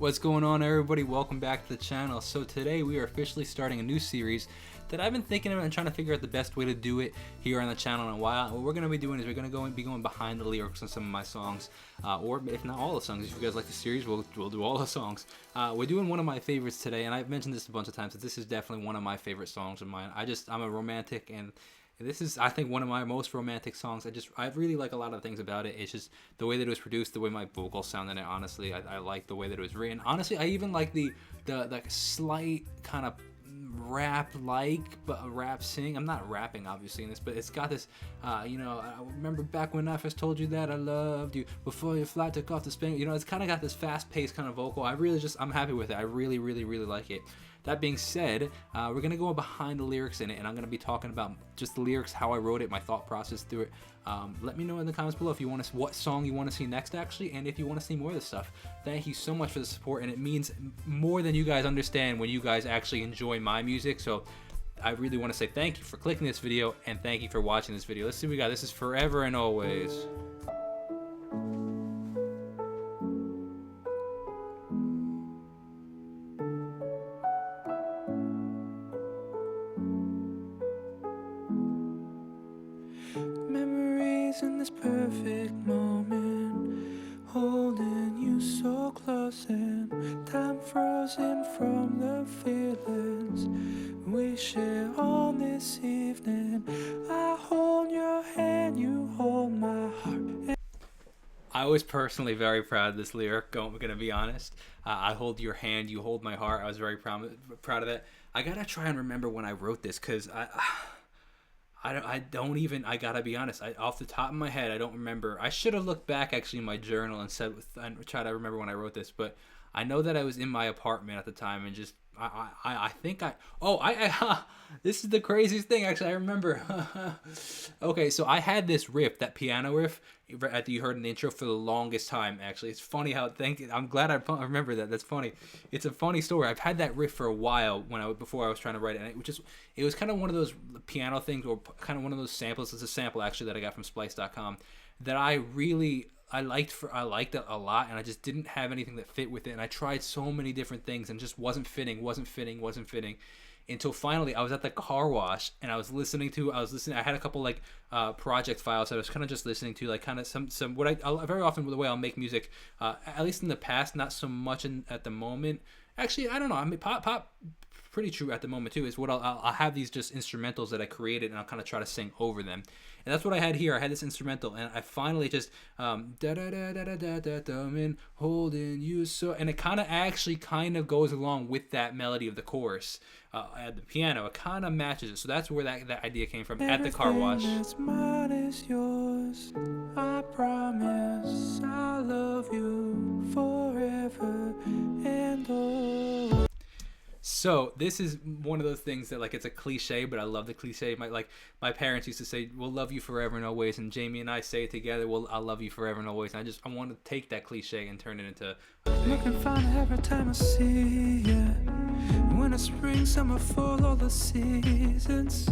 What's going on, everybody? Welcome back to the channel. So today we are officially starting a new series that I've been thinking about and trying to figure out the best way to do it here on the channel in a while. What we're going to be doing is we're going to be going behind the lyrics on some of my songs, or if not all the songs. If you guys like the series, we'll do all the songs. We're doing one of my favorites today, and I've mentioned this a bunch of times, that this is definitely one of my favorite songs of mine. I'm a romantic, and this is, I think, one of my most romantic songs. I really like a lot of things about it. It's just the way that it was produced, the way my vocals sound in it. Honestly, I like the way that it was written. Honestly, I even like the slight kind of rap sing. I'm not rapping obviously in this, but it's got this I remember back when I first told you that I loved you before your flight took off to Spain. It's kind of got this fast-paced kind of vocal. I'm happy with it. I really like it. That being said, we're gonna go behind the lyrics in it, and I'm gonna be talking about just the lyrics, how I wrote it, my thought process through it. Let me know in the comments below if you want to, what song you want to see next, actually, and if you want to see more of this stuff. Thank you so much for the support, and it means more than you guys understand when you guys actually enjoy my music. So I really want to say thank you for clicking this video, and thank you for watching this video. Let's see what we got. This is Forever and Always. In this perfect moment, holding you so close, and time frozen from the feelings we share on this evening. I hold your hand, you hold my heart. I was personally very proud of this lyric, I'm gonna be honest. I hold your hand, you hold my heart. I was very proud of that. I gotta try and remember when I wrote this, because I gotta be honest, off the top of my head, I don't remember. I should have looked back actually in my journal and try to remember when I wrote this, but I know that I was in my apartment at the time, and just this is the craziest thing, actually. I remember. Okay, so I had this riff, that piano riff that you heard in the intro, for the longest time. Actually, it's funny how I'm glad I remember that. That's funny. It's a funny story. I've had that riff for a while before I was trying to write it, and it was kind of one of those piano things, or kind of one of those samples. It's a sample actually that I got from Splice.com that I liked it a lot, and I just didn't have anything that fit with it, and I tried so many different things and just wasn't fitting until finally I was at the car wash, and I was listening. I had a couple project files that I was kind of just listening to, like kind of some very often the way I'll make music, at least in the past, not so much at the moment. Actually, I don't know. I mean, pop pretty true at the moment too, is what I'll have these just instrumentals that I created, and I'll kind of try to sing over them. And that's what I had here. I had this instrumental, and I finally just da da da da da da da da, I'm holding you so, and it kind of goes along with that melody of the chorus at the piano. It kind of matches it, so that's where that idea came from. At the car wash. That's mine is yours. I promise I love you forever and always. So this is one of those things that, like, it's a cliche, but I love the cliche. My parents used to say, "We'll love you forever and always," and Jamie and I say it together, "Well, I'll love you forever and always." And I want to take that cliche and turn it into a thing. Looking fine every time I see you. Winter, spring, summer, fall, all the seasons.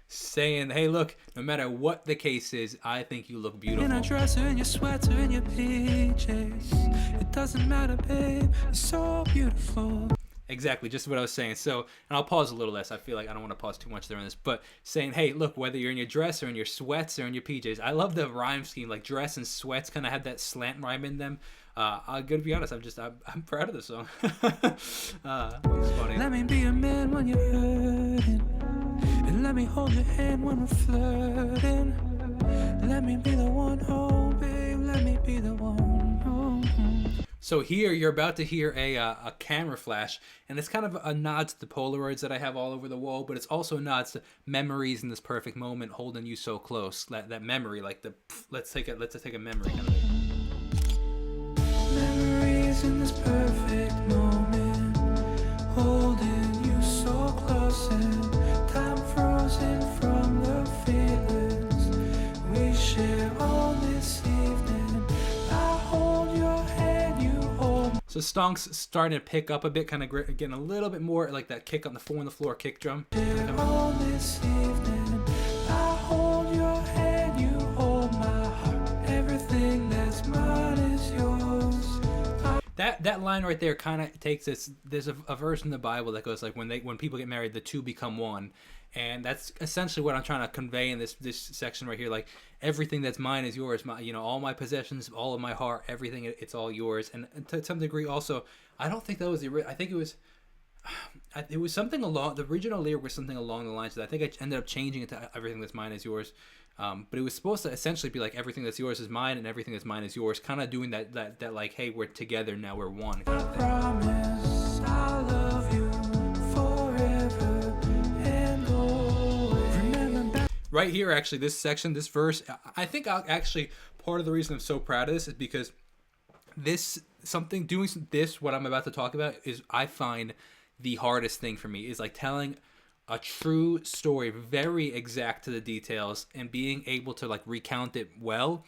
Saying, hey, look, no matter what the case is, I think you look beautiful. In a dress or in your sweater, in your PJs, it doesn't matter, babe, you're so beautiful. Exactly, just what I was saying. So, and I'll pause a little less. I feel like I don't want to pause too much during this, but saying, hey, look, whether you're in your dress or in your sweats or in your PJs, I love the rhyme scheme. Like, dress and sweats kind of have that slant rhyme in them. I gotta be honest, I'm proud of this song. It's funny. Let me be a man when you're hurting, and let me hold your hand when we're flirting. Let me be the one, oh babe, let me be the one. So here you're about to hear a camera flash, and it's kind of a nod to the Polaroids that I have all over the wall, but it's also nods to memories in this perfect moment, holding you so close. That memory, like let's take a memory kind of thing. Memories in this perfect moment, holding you so close, and time frozen from the feelings we share on this evening. I hold your hand, you hold. So song's starting to pick up a bit, kind of getting a little bit more like that kick on the 4 on the floor kick drum. On this evening, I hold your hand, you hold my heart. Everything that's mine is yours. that line right there kind of takes this. There's a verse in the Bible that goes like, when people get married, the two become one, and that's essentially what I'm trying to convey in this section right here. Like, everything that's mine is yours. All my possessions, all of my heart, everything, it's all yours. And to some degree, also, I don't think that was I think it was something along the original lyric was something along the lines of that. I think I ended up changing it to everything that's mine is yours. But it was supposed to essentially be like everything that's yours is mine and everything that's mine is yours, kind of doing that like, hey, we're together now, we're one kind of thing. Promise I'll love you forever and always. Remember back. Right here, actually, this section, this verse, I think part of the reason I'm so proud of this is because what I'm about to talk about is, I find, the hardest thing for me is like telling a true story, very exact to the details, and being able to like recount it well.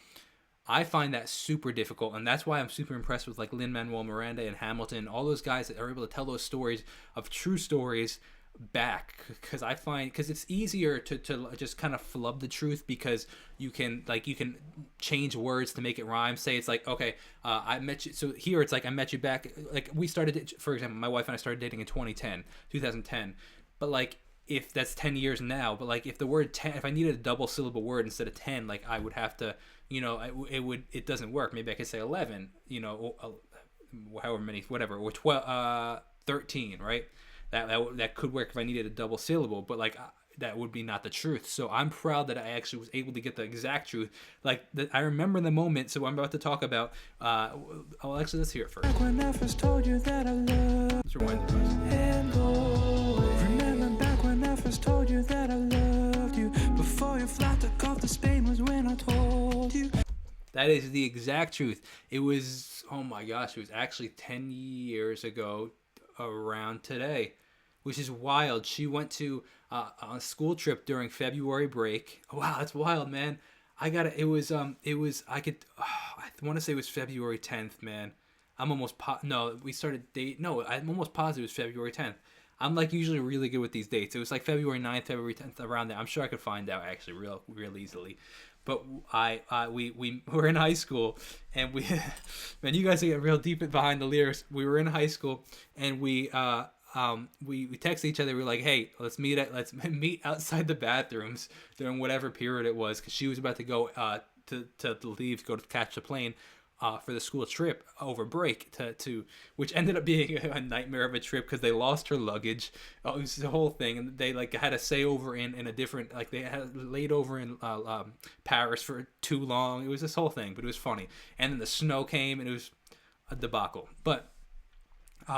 I find that super difficult, and that's why I'm super impressed with like Lin-Manuel Miranda and Hamilton, all those guys that are able to tell those stories of true stories back, because it's easier to just kind of flub the truth, because you can change words to make it rhyme. Say it's like, okay, I met you, so here it's like, I met you back, like we started, for example, my wife and I started dating in 2010, but like, if that's 10 years now, but like if the word 10, if I needed a double syllable word instead of 10, like I would have to, it doesn't work. Maybe I could say 11, however many, whatever, or 12, 13, right? That could work if I needed a double syllable, but like that would be not the truth. So I'm proud that I actually was able to get the exact truth. Like, I remember the moment. So I'm about to talk about. Actually, let's hear it first. When I first told you that I love Let's rewind the verse. and always. Remember back when I first told you that I loved you. Before your flight took off to Spain was when I told you. That is the exact truth. It was, oh my gosh, it was actually 10 years ago around today, which is wild. She went to a school trip during February break. Wow, that's wild, man. I want to say it was February 10th, man. I'm almost I'm almost positive it was February 10th. I'm like usually really good with these dates. It was like February 9th, February 10th, around there. I'm sure I could find out actually real easily. But we were in high school, and man, you guys are getting real deep behind the lyrics. We were in high school, and we texted each other. We were like, hey, let's meet outside the bathrooms during whatever period it was, because she was about to go to leave to go to catch the plane for the school trip over break, to which ended up being a nightmare of a trip, because they lost her luggage. It was the whole thing, and they like had to stay over in a different, like they had laid over in Paris for too long. It was this whole thing, but it was funny. And then the snow came, and it was a debacle. But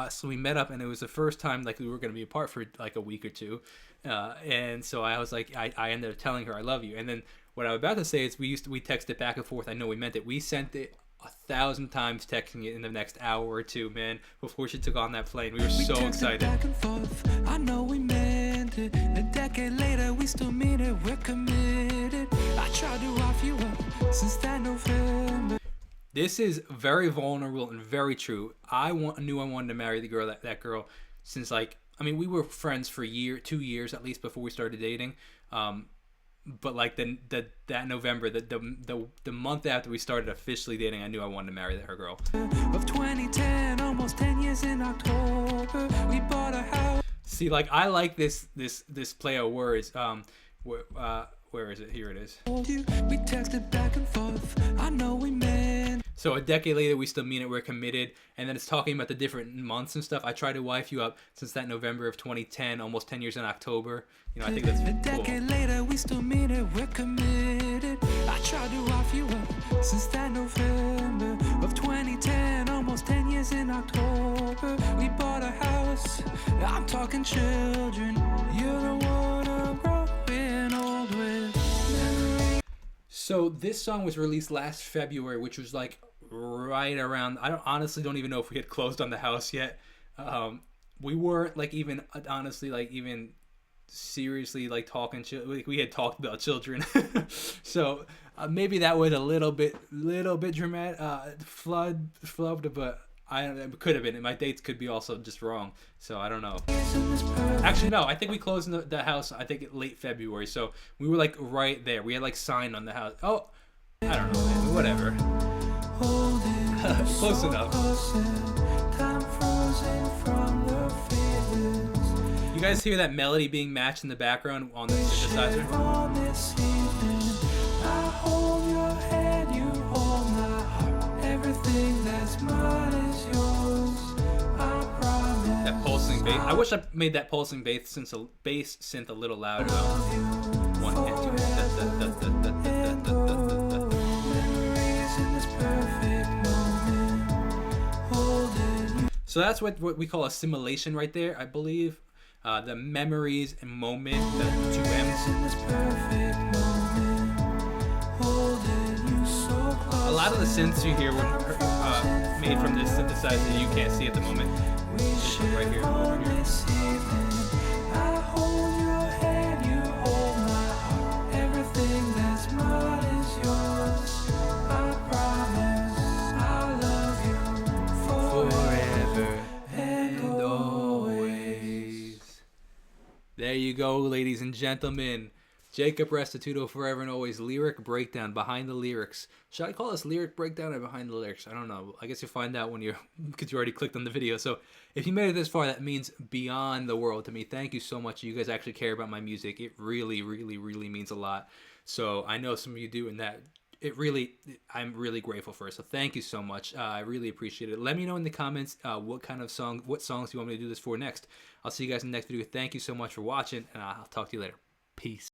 so we met up, and it was the first time like we were going to be apart for like a week or two, and so I was like, I ended up telling her I love you. And then what I'm about to say is we texted back and forth. I know we meant it. We sent it 1,000 times, texting it in the next hour or two, man, before she took on that plane. We were so excited. Back and forth, I know we meant it. A decade later, we still mean it. We're committed. I tried to off you up since that November. This is very vulnerable and very true. I knew I wanted to marry the girl, that girl, since like, I mean, we were friends for 2 years at least before we started dating. But like that November, the month after we started officially dating, I knew I wanted to marry her girl. Of 2010, almost 10 years in October, we bought a house. See, like, I like this play of words. Where is it? Here it is. We texted back and forth. I know we meant. So a decade later, we still mean it. We're committed. And then it's talking about the different months and stuff. I tried to wife you up since that November of 2010, almost 10 years in October. I think that's A cool. decade later, we still mean it. We're committed. I tried to wife you up since that November of 2010, almost 10 years in October. We bought a house. I'm talking children. You're the one I'm growing old with. So this song was released last February, which was like right around, I honestly don't even know if we had closed on the house yet. We weren't like even honestly like even seriously like talking, like we had talked about children. So maybe that was a little bit dramatic, flubbed, but it could have been. My dates could be also just wrong, so I don't know. Actually, no, I think we closed the house, I think late February, so we were like right there. We had like signed on the house. Oh, I don't know, man. Whatever. Close enough. guys hear that melody being matched in the background on the synthesizer? On this evening, I hold your hand, you hold my heart. Everything that's mine is yours. I promise. That pulsing bass. I wish I made that pulsing bass synth a little louder though. One and two. Memories in this perfect moment, holding you. So that's what we call assimilation right there, I believe. The memories and moment, the two M's. In this perfect moment, holding you so close. A lot of the synths you hear were made from this synthesizer you can't see at the moment. This one right here. Over here. This evening, I hold your hand, you hold my heart. Everything that's mine is yours. I promise I'll love you forever and always. There you go, ladies and gentlemen. Jacob Restituto, Forever and Always, lyric breakdown, behind the lyrics. Should I call this lyric breakdown or behind the lyrics? I don't know. I guess you'll find out when because you already clicked on the video. So if you made it this far, that means beyond the world to me. Thank you so much. You guys actually care about my music. It really, really, really means a lot. So I know some of you do, and that I'm really grateful for it. So thank you so much. I really appreciate it. Let me know in the comments what songs you want me to do this for next. I'll see you guys in the next video. Thank you so much for watching, and I'll talk to you later. Peace.